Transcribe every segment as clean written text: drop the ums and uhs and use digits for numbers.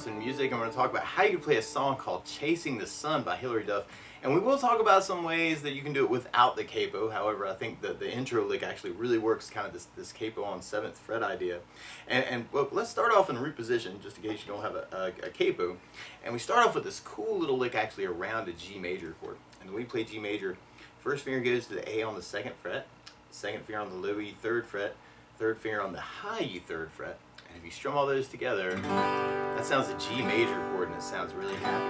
Untitled in music. I'm going to talk about how you play a song called Chasing the Sun by Hilary, Duff. And we will talk about some ways that you can do it without the capo. However, I think that the intro lick actually really works, kind of this capo on 7th fret idea. Well, let's start off in root position, just in case you don't have a capo. And we start off with this cool little lick actually around a G major chord. And when we play G major, first finger goes to the A on the 2nd fret, second finger on the low E 3rd fret, third finger on the high E 3rd fret. And if you strum all those together, that sounds a G major chord and it sounds really happy.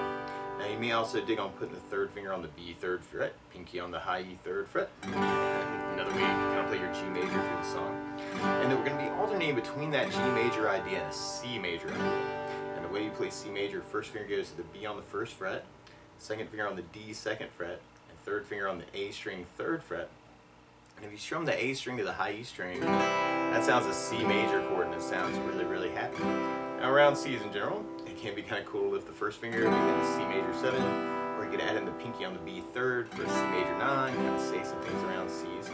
Now you may also dig on putting the 3rd finger on the B 3rd fret, pinky on the high E 3rd fret. Another way you can kind of play your G major through the song. And then we're going to be alternating between that G major idea and a C major idea. And the way you play C major, first finger goes to the B on the 1st fret, second finger on the D 2nd fret, and third finger on the A string 3rd fret. And if you strum the A string to the high E string, that sounds a C major chord and it sounds really, really happy. Now around C's in general, it can be kind of cool to lift the first finger, make that a C major 7, or you could add in the pinky on the B 3rd for a C major 9, kind of say some things around C's.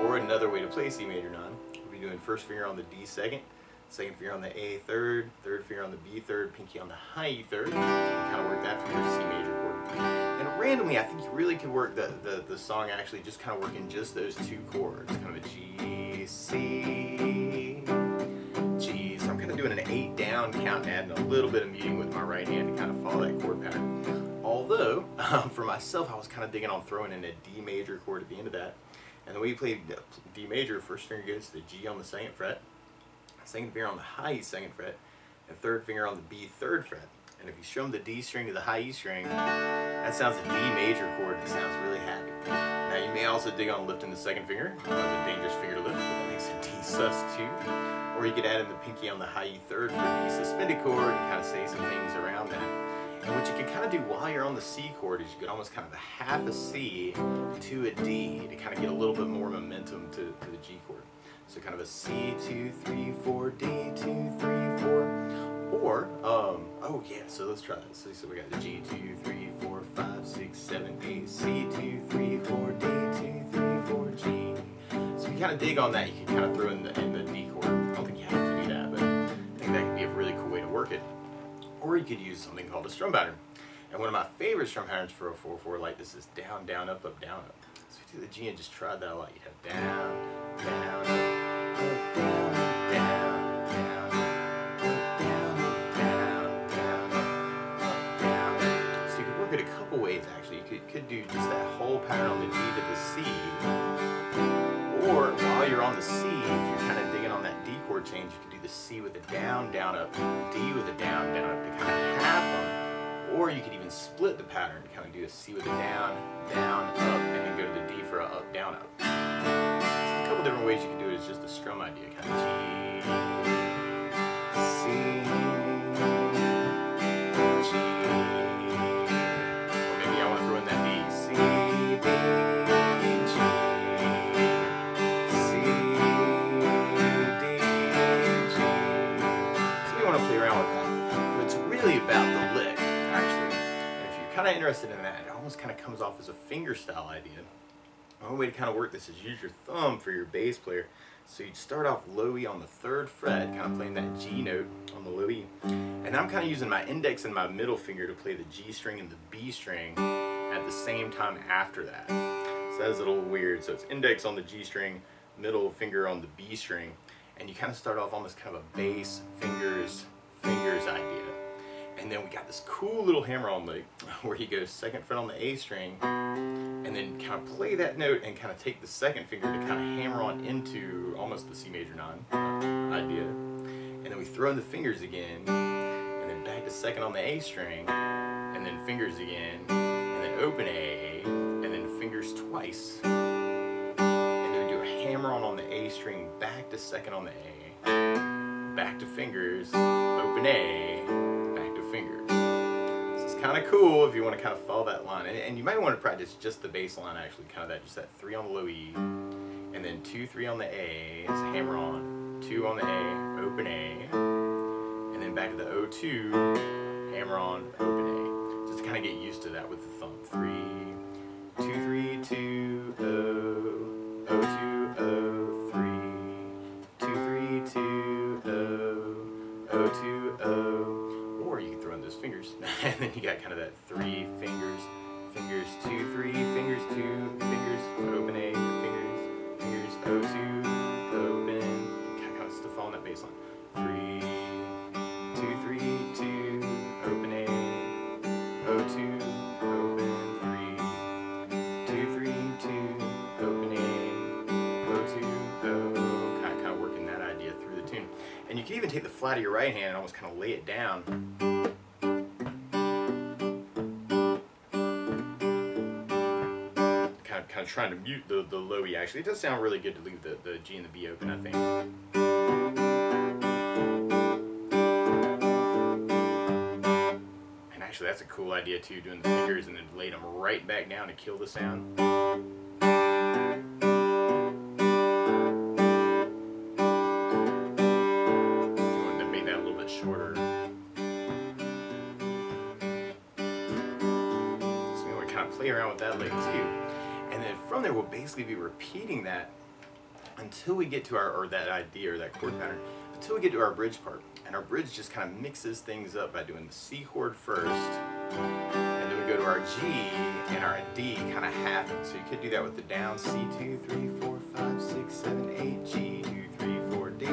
Or another way to play C major 9, we'll be doing first finger on the D 2nd, second finger on the A 3rd, third finger on the B 3rd, pinky on the high E 3rd, kind of work that for your C major chord. And randomly, I think you really could work the song actually just kind of working just those two chords, kind of a G, C, G. So I'm kind of doing an 8 down count and adding a little bit of muting with my right hand to kind of follow that chord pattern. Although, for myself, I was kind of digging on throwing in a D major chord at the end of that. And the way you play D major, first finger goes to the G on the 2nd fret, second finger on the high E 2nd fret, and third finger on the B 3rd fret. And if you strum the D string to the high E string, that sounds a D major chord and it sounds really happy. Now you may also dig on lifting the 2nd finger. It's a dangerous finger to lift, but that makes a D sus2. Or you could add in the pinky on the high E 3rd for a D suspended chord and kind of say some things around that. And what you can kind of do while you're on the C chord is you could almost kind of a half a C to a D to kind of get a little bit more momentum to the G chord. So kind of a C, 2, 3, 4, D, 2, 3, 4. Or, oh yeah, so let's try this. So we got the G, 2, 3, 4, 5, 6, 7, 8, C, 2, 3, 4, D, 2, 3, 4, G. So if you kind of dig on that, you can kind of throw in the D chord. I don't think you have to do that, but I think that could be a really cool way to work it. Or you could use something called a strum pattern. And one of my favorite strum patterns for a 4/4 like this is down, down, up, down, up. So if you do the G and just try that a lot, you'd have down, down, up, down, down. A couple ways actually. You could do just that whole pattern on the G to the C, or while you're on the C, if you're kind of digging on that D chord change, you could do the C with a down, down, up, D with a down, down, up to kind of half them, or you could even split the pattern, kind of do a C with a down, down, up, and then go to the D for a up, down, up. So a couple different ways you can do it. It's just a strum idea, kind of G, C, about the lick, actually. And if you're kind of interested in that, it almost kind of comes off as a fingerstyle idea. One way to kind of work this is use your thumb for your bass player. So you'd start off low E on the 3rd fret, kind of playing that G note on the low E. And I'm kind of using my index and my middle finger to play the G string and the B string at the same time after that. So that is a little weird. So it's index on the G string, middle finger on the B string, and you kind of start off almost kind of a bass, fingers idea. And then we got this cool little hammer-on lick where he goes 2nd fret on the A string and then kind of play that note and kind of take the 2nd finger to kind of hammer on into almost the C major 9 idea. And then we throw in the fingers again and then back to 2nd on the A string and then fingers again and then open A and then fingers twice. And then we do a hammer-on the A string back to 2nd on the A, back to fingers, open A, fingers. So it's kind of cool if you want to kind of follow that line, and you might want to practice just the bass line actually, kind of that, just that 3 on the low E, and then 2, 3 on the A, it's a hammer on, 2 on the A, open A, and then back to the O2, hammer on, open A. Just to kind of get used to that with the thumb. 3, 2, 3, 2, O, O2, O, 3, 2, 3, 2, O, O2, O. Or you can throw take the flat of your right hand and almost kind of lay it down. Kind of trying to mute the low E actually. It does sound really good to leave the G and the B open, I think. And actually that's a cool idea too, doing the fingers and then lay them right back down to kill the sound. Shorter. So we want to kind of play around with that lick too. And then from there we'll basically be repeating that until we get to our, or that idea or that chord pattern, until we get to our bridge part. And our bridge just kind of mixes things up by doing the C chord first, and then we go to our G and our D kind of halving. So you could do that with the down C, 2, 3, 4, 5, 6, 7, 8, G, 2, 3, 4, D.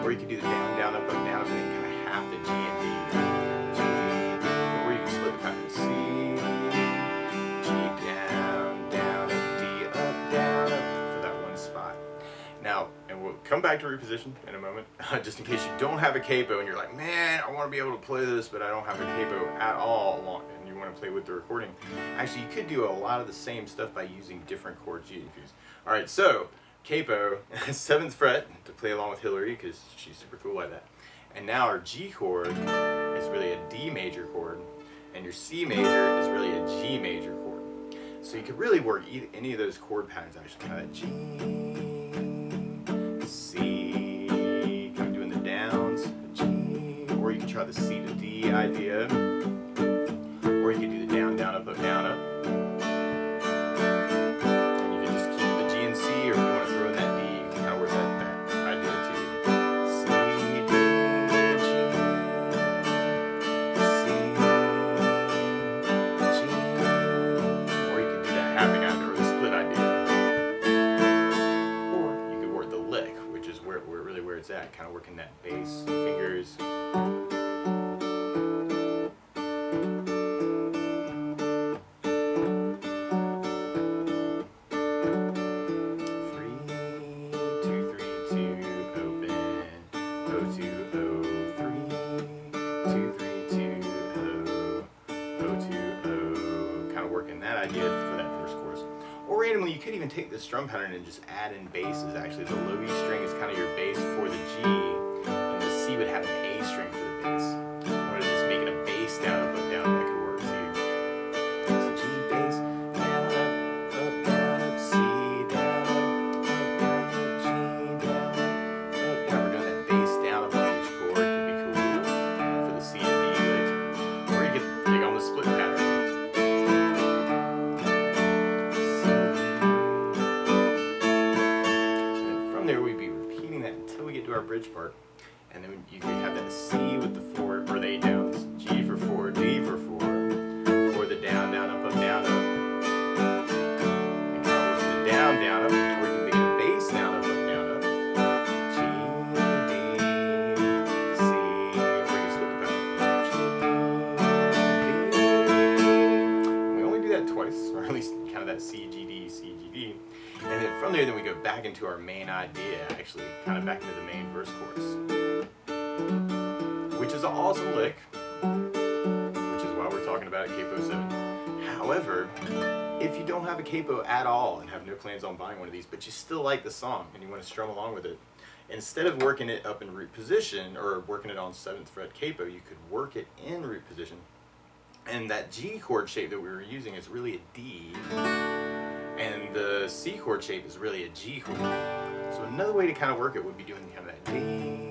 Or you could do the down, down, up, and then kind of half the G and D. G, D. Or you can split the pattern. C, G, down, down, up, D, up, down, up, for that one spot. Now, and we'll come back to reposition in a moment, just in case you don't have a capo and you're like, man, I want to be able to play this, but I don't have a capo at all, and you want to play with the recording. Actually, you could do a lot of the same stuff by using different chord G keys. All right, so capo, 7th fret, to play along with Hilary, because she's super cool like that. And now our G chord is really a D major chord, and your C major is really a G major chord. So you could really work any of those chord patterns actually. Kind of G, C, kind of doing the downs, G, or you can try the C to D idea, or you can do the down, down, up, up, down, up. Kind of working that bass, fingers. 3, 2, 3, 2, open. O, 2, O, 3. 2, 3, 2, O, 2, O. Kind of working that idea for that first chorus. Or randomly, you could even take this strum pattern and just add in basses. Actually, the low E string is kind of your bass for the G, and the C would have an A string for the bass. If you want to just make it a bass down, up, down, that could work too. So G, bass, down, up, C, down, up, G, down, up. Now we're doing that bass down up on each chord. Could be cool for the C and D lick. Or you could dig on the split pattern. There we'd be repeating that until we get to our bridge part, and then you could have that C with the 4 or the 8 downs, G for 4, D for 4, or the down, down, up, down, up. And kind of work the down, down, up, or you can make it a bass down, up, down, up. G, D, C, or you can split the pattern. G, D. And we only do that twice, or at least kind of that C, G, D, C, G, D. And then from there, then we go back into our main idea, actually, kind of back into the main verse chorus, which is an awesome lick, which is why we're talking about capo 7. However, if you don't have a capo at all and have no plans on buying one of these, but you still like the song and you want to strum along with it, instead of working it up in root position or working it on 7th fret capo, you could work it in root position. And that G chord shape that we were using is really a D. And the C chord shape is really a G chord. So another way to kind of work it would be doing kind of that D,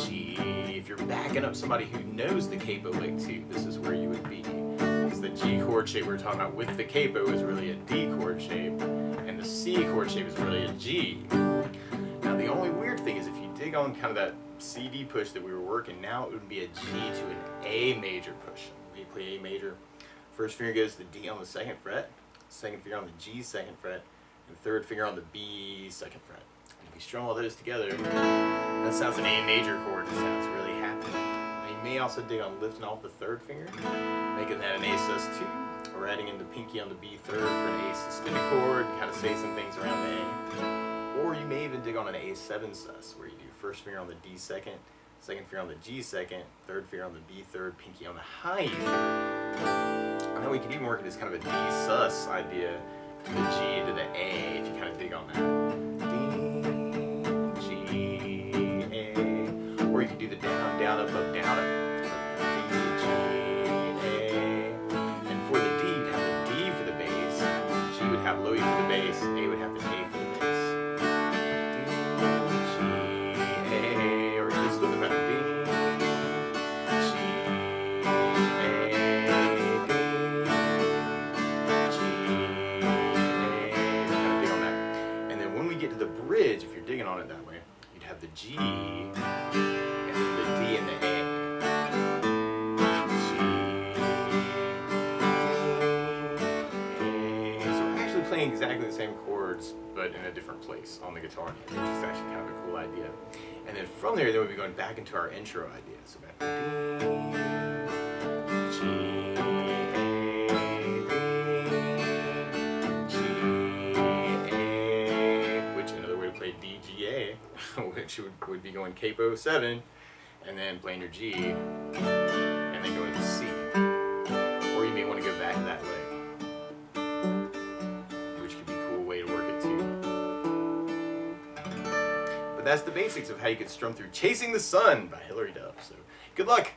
G. If you're backing up somebody who knows the capo lick too, this is where you would be. Because the G chord shape we're talking about with the capo is really a D chord shape, and the C chord shape is really a G. Now the only weird thing is if you dig on kind of that C, D push that we were working, now it would be a G to an A major push. We play A major. First finger goes to the D on the 2nd fret. Second finger on the G 2nd fret, and third finger on the B 2nd fret. And if you strum all those together, that sounds an A major chord. It sounds really happy. And you may also dig on lifting off the 3rd finger, making that an A sus2, or adding in the pinky on the B 3rd for an A suspended chord, kind of say some things around the A. or you may even dig on an A7 sus, where you do first finger on the D second, second finger on the G second, third finger on the B third, pinky on the high E third. And then we could even work it as kind of a D sus idea, from the G to the A, if you kind of dig on that. D, G, A. Or you could do the down, down, up, up, down, up. D, G, A. And for the D, you'd have the D for the bass, G would have low E for the bass, A would have the A for the bass. D, G, A. Or you just look at that. D, G, A, D, G, A. Kind of dig on that. And then when we get to the bridge, if you're digging on it that way, you'd have the G, and then the D and the A. G, A. So we're actually playing exactly the same chords, but in a different place on the guitar, which is actually kind of a cool idea. And then from there, we'll be going back into our intro idea. So back to D, G, A, D, G, A, which another way to play D, G, A, which would be going capo 7, and then playing your G, and then going to C. Or you may want to go back to that leg, which could be a cool way to work it too. But that's the basics of how you could strum through Chasing the Sun by Hilary Duff. So good luck!